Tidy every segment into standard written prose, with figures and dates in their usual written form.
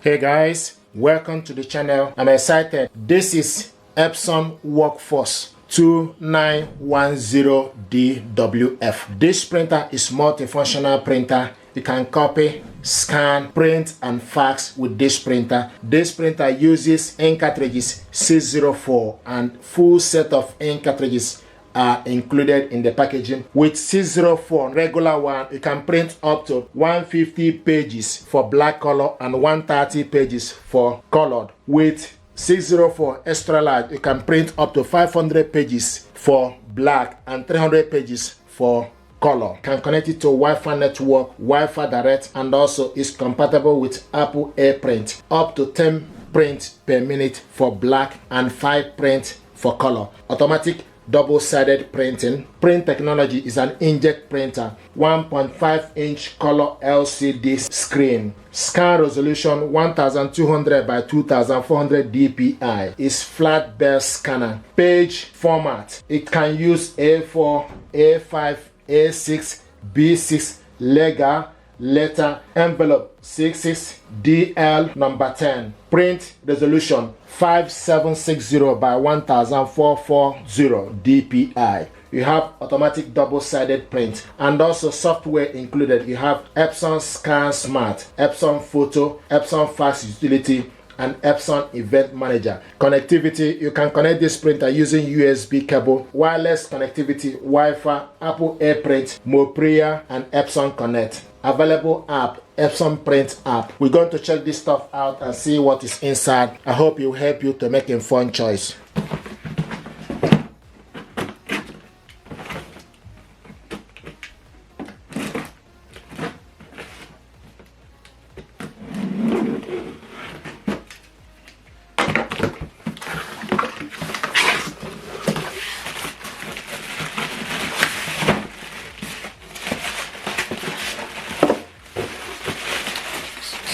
Hey guys, welcome to the channel. I'm excited. This is Epson Workforce 2910 DWF. This printer is multifunctional printer. You can copy, scan, print and fax with this printer. This printer uses ink cartridges 604 and full set of ink cartridges are included in the packaging. With 604 regular one, you can print up to 150 pages for black color and 130 pages for colored. With 604 extra large, you can print up to 500 pages for black and 300 pages for color. Can connect it to Wi-Fi network, Wi-Fi direct, and also is compatible with Apple AirPrint. Up to 10 prints per minute for black and 5 prints for color. Automatic double-sided printing. Print technology is an inkjet printer, 1.5-inch color LCD screen. Scan resolution 1200 by 2400 dpi. Is flat bell scanner. Page format, it can use A4, A5, A6, B6, legal, letter, envelope 66, DL number 10. Print resolution 5760 by 1440 dpi. You have automatic double-sided print and also software included. You have Epson Scan Smart, Epson Photo, Epson Fax Utility, and Epson Event Manager. Connectivity, you can connect this printer using USB cable, wireless connectivity, Wi-Fi, Apple AirPrint, Mopria, and Epson Connect. Available app, Epson Print app. We're going to check this stuff out and see what is inside. I hope it will help you to make an informed choice.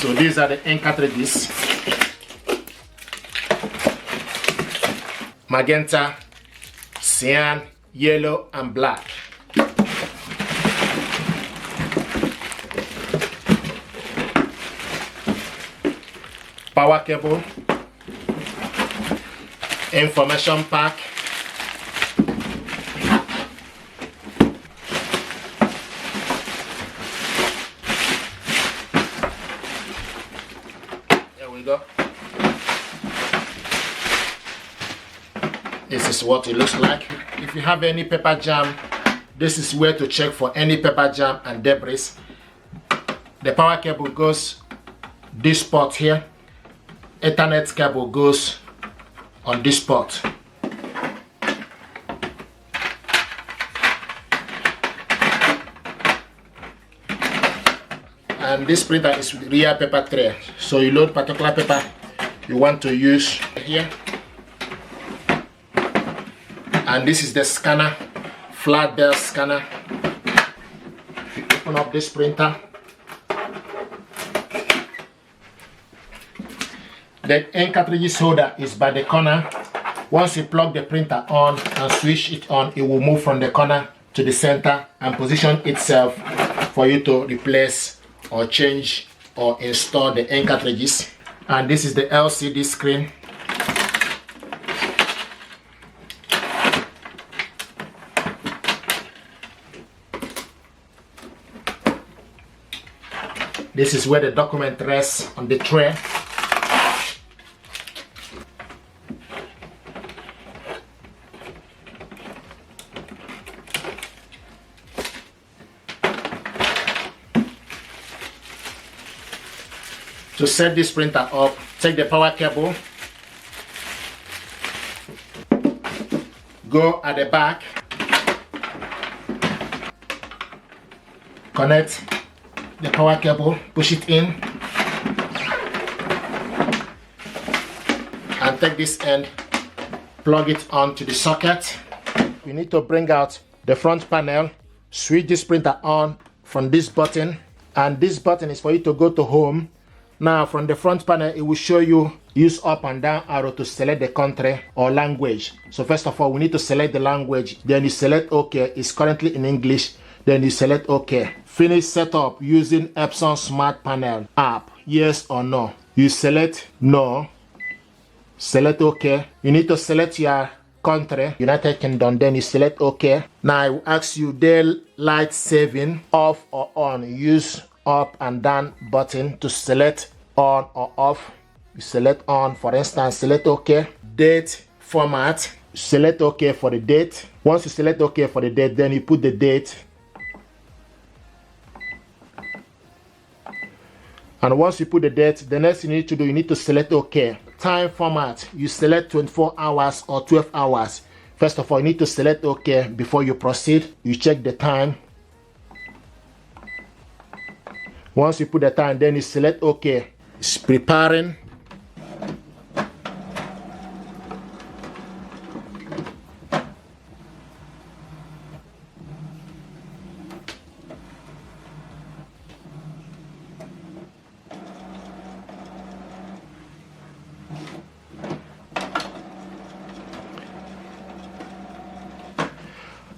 So these are the ink cartridges. Magenta, cyan, yellow, and black. Power cable, information pack, go. This is what it looks like. If you have any paper jam, this is where to check for any paper jam and debris. The power cable goes this port here. Ethernet cable goes on this port. And this printer is real paper tray, so you load particular paper you want to use here. And this is the scanner, flat bell scanner. If you open up this printer, the ink cartridges holder is by the corner. Once you plug the printer on and switch it on, it will move from the corner to the center and position itself for you to replace or change or install the ink cartridges. And this is the LCD screen. This is where the document rests on the tray. To set this printer up, take the power cable, go at the back, connect the power cable, push it in, and take this end, plug it onto the socket. You need to bring out the front panel, switch this printer on from this button, and this button is for you to go to home. Now from the front panel, it will show you use up and down arrow to select the country or language. So first of all, we need to select the language. Then you select OK. It's currently in English. Then you select OK. Finish setup using Epson Smart Panel app. Yes or no. you select no, select OK. You need to select your country, United Kingdom, then you select OK. Now I will ask you daylight saving off or on. Use up and down button to select on or off. You select on, for instance, select OK. Date format, select OK for the date. Once you select OK for the date, then you put the date. And once you put the date, the next thing you need to do, you need to select OK. Time format, you select 24 hours or 12 hours. First of all, you need to select OK before you proceed. You check the time. Once you put the time, then you select OK. It's preparing.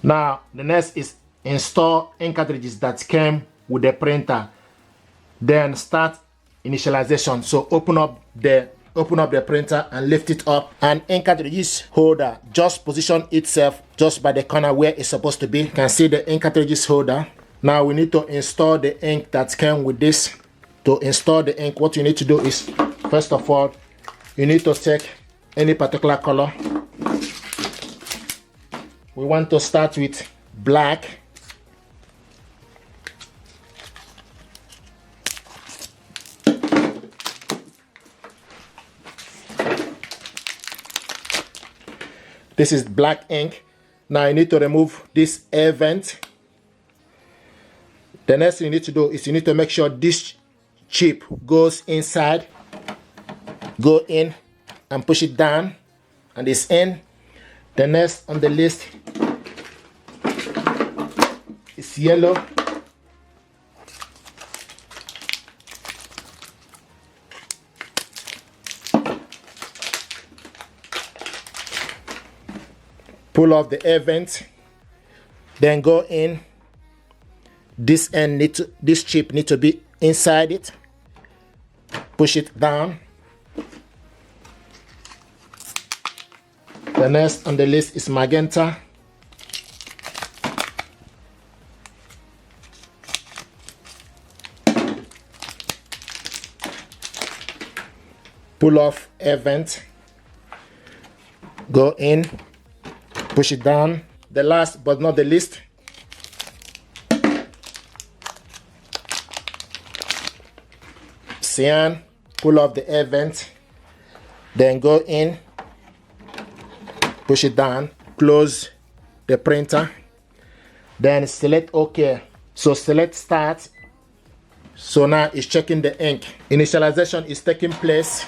Now, the next is install ink cartridges that came with the printer. Then start initialization. So open up the printer and lift it up. And ink cartridges holder just position itself just by the corner where it's supposed to be. You can see the ink cartridges holder. Now we need to install the ink that came with this. To install the ink, what you need to do is, first of all, you need to check any particular color. We want to start with black. This is black ink. Now you need to remove this air vent. The next thing you need to do is you need to make sure this chip goes inside. Go in and push it down, and it's in. The next on the list is yellow. Pull off the air vent, then go in. This chip need to be inside it. Push it down. The next on the list is magenta. Pull off air vent. Go in. Push it down. The last but not the least cyan. Pull off the air vent. Then go in. Push it down, close the printer, then select OK. So select start. So now it's checking the ink. Initialization is taking place.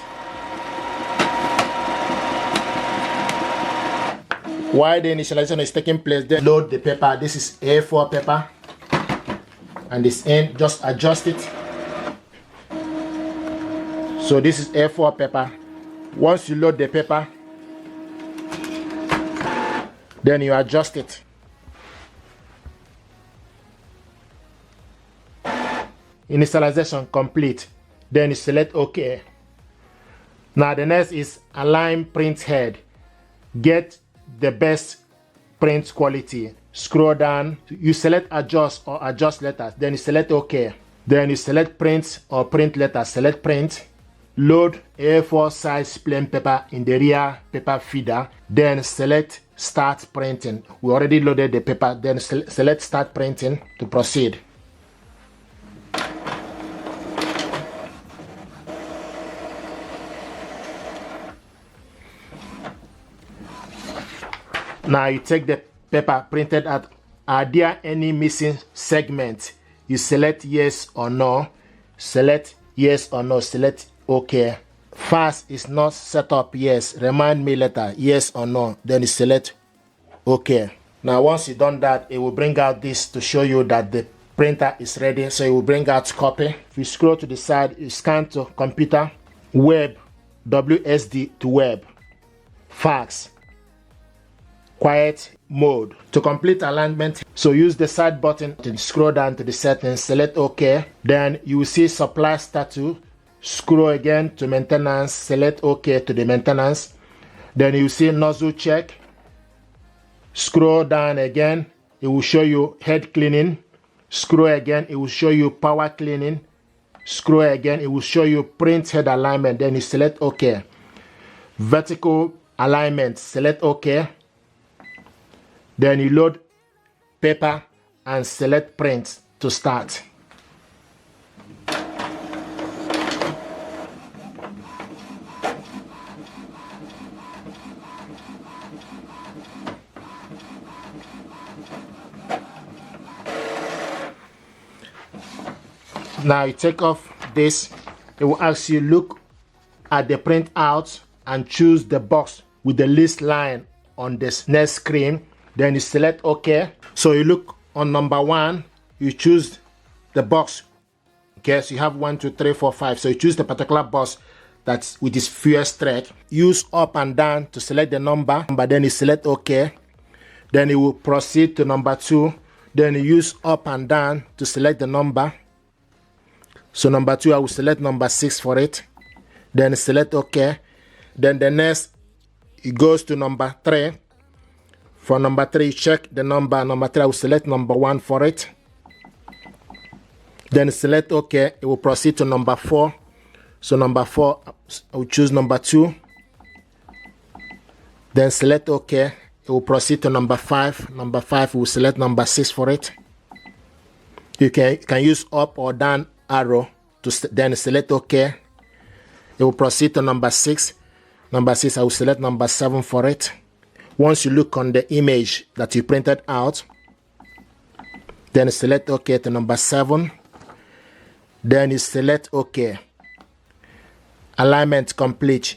While the initialization is taking place, then load the paper. This is A4 paper and it's in. Just adjust it. So this is A4 paper. Once you load the paper, then you adjust it. Initialization complete. Then you select OK. Now the next is align print head. Get the best print quality. Scroll down. You select adjust or adjust letters. Then you select OK. Then you select print or print letters. Select print. Load A4 size plain paper in the rear paper feeder. Then select start printing. We already loaded the paper. Then select start printing to proceed. Now you take the paper printed out. Are there any missing segments? You select yes or no. Select yes or no. Select OK. Fast is not set up. Yes. Remind me later. Yes or no. Then you select OK. Now once you've done that, it will bring out this to show you that the printer is ready. So it will bring out copy. If you scroll to the side, you scan to computer, web, WSD to web, fax, quiet mode. To complete alignment, so use the side button to scroll down to the settings, select OK. Then you will see supply status. scroll again to maintenance, select OK to the maintenance. Then you see nozzle check. Scroll down again, it will show you head cleaning. Scroll again, it will show you power cleaning. Scroll again, it will show you print head alignment. Then you select OK. Vertical alignment, select OK. Then you load paper and select print to start. Now you take off this, it will ask you look at the printout and choose the box with the list line on this next screen. Then you select OK. So you look on number 1, you choose the box. Okay, so you have 1, 2, 3, 4, 5. So you choose the particular box that's with this fewest thread. Use up and down to select the number, but then you select OK. Then it will proceed to number 2. Then you use up and down to select the number. So number 2, I will select number 6 for it. Then select OK. Then the next, it goes to number 3. For number 3, you check the number. Number 3, I will select number 1 for it. Then select OK. It will proceed to number 4. So number 4, I will choose number 2. Then select OK. It will proceed to number 5. Number 5, we will select number 6 for it. You can use up or down arrow to then select OK. It will proceed to number 6. Number 6, I will select number 7 for it. Once you look on the image that you printed out, then select OK to number 7. Then you select OK. Alignment complete.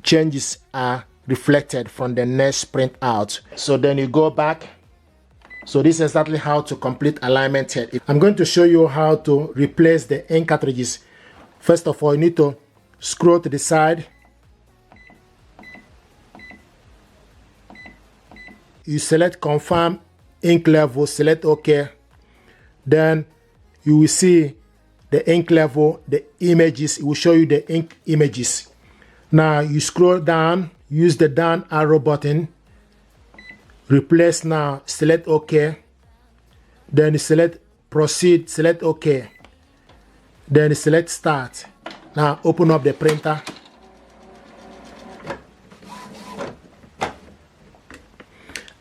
Changes are reflected from the next print out. So then you go back. So this is exactly how to complete alignment head. I'm going to show you how to replace the ink cartridges. First of all, you need to scroll to the side. You select confirm ink level, select OK. Then you will see the ink level, the images. It will show you the ink images. Now you scroll down, use the down arrow button. Replace now, select OK. Then you select proceed, select OK. Then you select start. Now open up the printer.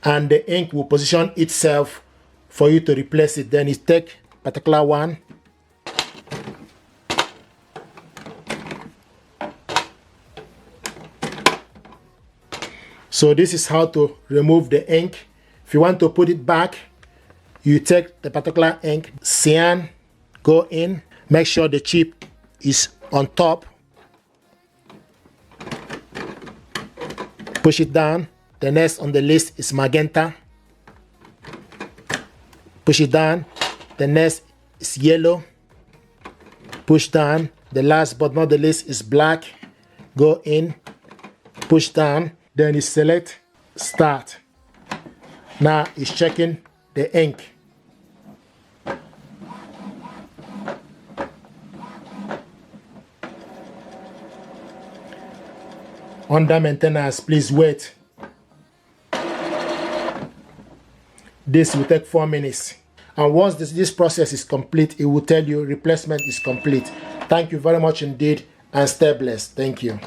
And the ink will position itself for you to replace it. Then you take particular one. So this is how to remove the ink. If you want to put it back, you take the particular ink, cyan, go in, make sure the chip is on top. Push it down. The next on the list is magenta. Push it down. The next is yellow. Push down. The last but not the least is black. Go in. Push down. Then you select start. Now it's checking the ink. Under maintenance, please wait. This will take 4 minutes. And once this process is complete, it will tell you replacement is complete. Thank you very much indeed and stay blessed. Thank you.